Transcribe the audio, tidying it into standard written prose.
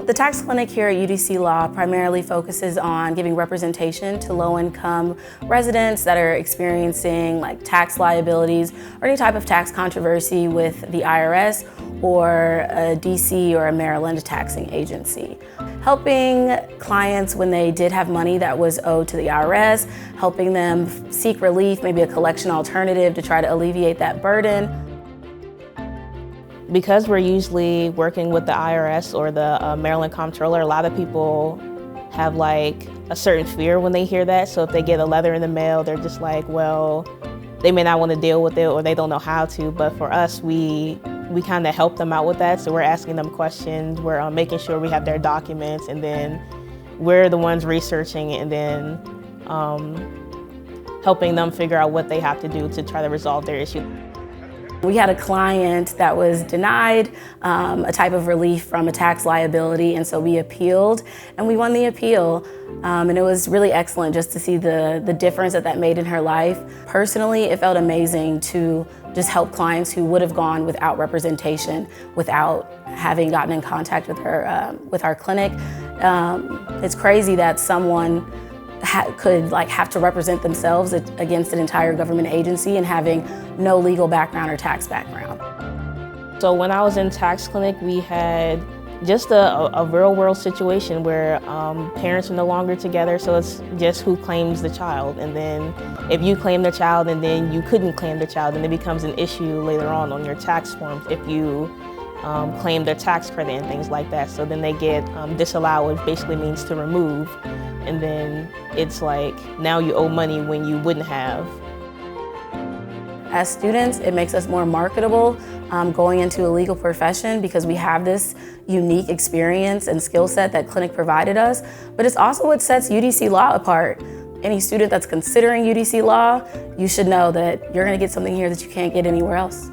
The tax clinic here at UDC Law primarily focuses on giving representation to low-income residents that are experiencing tax liabilities or any type of tax controversy with the IRS or a DC or a Maryland taxing agency. Helping clients when they did have money that was owed to the IRS, helping them seek relief, maybe a collection alternative to try to alleviate that burden. Because we're usually working with the IRS or the Maryland Comptroller, a lot of people have a certain fear when they hear that. So if they get a letter in the mail, they're just like, well, they may not want to deal with it or they don't know how to. But for us, we kind of help them out with that. So we're asking them questions, we're making sure we have their documents, and then we're the ones researching and then helping them figure out what they have to do to try to resolve their issue. We had a client that was denied a type of relief from a tax liability, and so we appealed and we won the appeal. And it was really excellent just to see the difference that made in her life. Personally, it felt amazing to just help clients who would have gone without representation, without having gotten in contact with her, with our clinic. It's crazy that someone could have to represent themselves against an entire government agency and having no legal background or tax background. So when I was in tax clinic, we had just a real world situation where parents are no longer together, so it's just who claims the child. And then if you claim the child and then you couldn't claim the child, then it becomes an issue later on your tax form if you claim their tax credit and things like that. So then they get disallowed, which basically means to remove. And then it's now you owe money when you wouldn't have. As students, it makes us more marketable going into a legal profession because we have this unique experience and skill set that clinic provided us, but it's also what sets UDC Law apart. Any student that's considering UDC Law, you should know that you're gonna get something here that you can't get anywhere else.